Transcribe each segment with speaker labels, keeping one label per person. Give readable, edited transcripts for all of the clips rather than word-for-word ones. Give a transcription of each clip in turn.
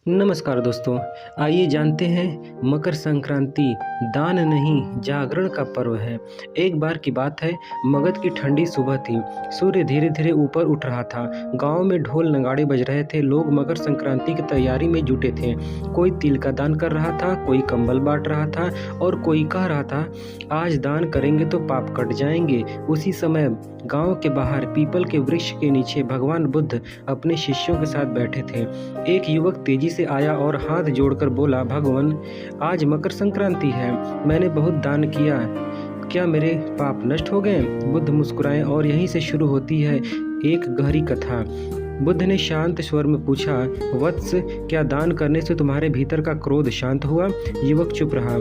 Speaker 1: नमस्कार दोस्तों, आइए जानते हैं मकर संक्रांति दान नहीं जागरण का पर्व है। एक बार की बात है, मगध की ठंडी सुबह थी। सूर्य धीरे धीरे ऊपर उठ रहा था। गांव में ढोल नगाड़े बज रहे थे। लोग मकर संक्रांति की तैयारी में जुटे थे। कोई तिल का दान कर रहा था, कोई कंबल बांट रहा था और कोई कह रहा था आज दान करेंगे तो पाप कट जाएंगे। उसी समय गांव के बाहर पीपल के वृक्ष के नीचे भगवान बुद्ध अपने शिष्यों के साथ बैठे थे। एक युवक तेजी से आया और हाथ जोड़कर बोला, भगवान आज मकर संक्रांति है, मैंने बहुत दान किया, क्या मेरे पाप नष्ट हो गए? बुद्ध मुस्कुराए और यहीं से शुरू होती है एक गहरी कथा। बुद्ध ने शांत स्वर में पूछा, वत्स क्या दान करने से तुम्हारे भीतर का क्रोध शांत हुआ? युवक चुप रहा।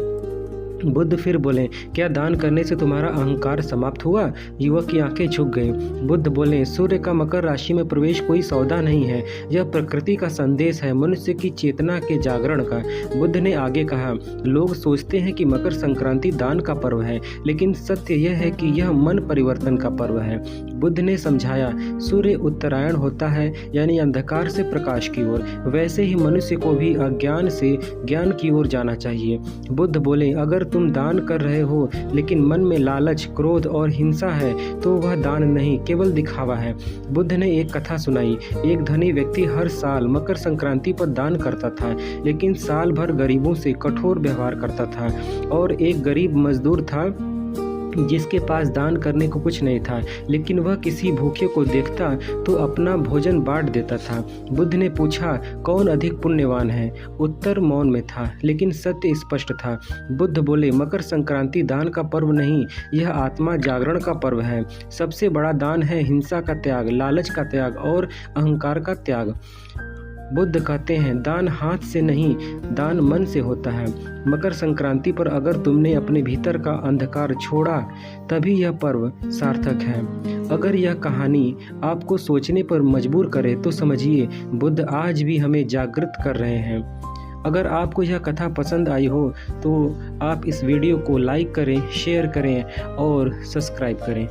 Speaker 1: बुद्ध फिर बोले, क्या दान करने से तुम्हारा अहंकार समाप्त हुआ? युवक की आंखें झुक गईं। बुद्ध बोले, सूर्य का मकर राशि में प्रवेश कोई सौदा नहीं है, यह प्रकृति का संदेश है, मनुष्य की चेतना के जागरण का। बुद्ध ने आगे कहा, लोग सोचते हैं कि मकर संक्रांति दान का पर्व है, लेकिन सत्य यह है कि यह मन परिवर्तन का पर्व है। बुद्ध ने समझाया, सूर्य उत्तरायण होता है, यानी अंधकार से प्रकाश की ओर, वैसे ही मनुष्य को भी अज्ञान से ज्ञान की ओर जाना चाहिए। बुद्ध बोले, अगर तुम दान कर रहे हो लेकिन मन में लालच, क्रोध और हिंसा है तो वह दान नहीं, केवल दिखावा है। बुद्ध ने एक कथा सुनाई। एक धनी व्यक्ति हर साल मकर संक्रांति पर दान करता था, लेकिन साल भर गरीबों से कठोर व्यवहार करता था। और एक गरीब मजदूर था जिसके पास दान करने को कुछ नहीं था, लेकिन वह किसी भूखे को देखता तो अपना भोजन बांट देता था। बुद्ध ने पूछा, कौन अधिक पुण्यवान है? उत्तर मौन में था, लेकिन सत्य स्पष्ट था। बुद्ध बोले, मकर संक्रांति दान का पर्व नहीं, यह आत्मा जागरण का पर्व है। सबसे बड़ा दान है हिंसा का त्याग, लालच का त्याग और अहंकार का त्याग। बुद्ध कहते हैं, दान हाथ से नहीं, दान मन से होता है। मकर संक्रांति पर अगर तुमने अपने भीतर का अंधकार छोड़ा, तभी यह पर्व सार्थक है। अगर यह कहानी आपको सोचने पर मजबूर करे तो समझिए, बुद्ध आज भी हमें जागृत कर रहे हैं। अगर आपको यह कथा पसंद आई हो तो आप इस वीडियो को लाइक करें, शेयर करें और सब्सक्राइब करें।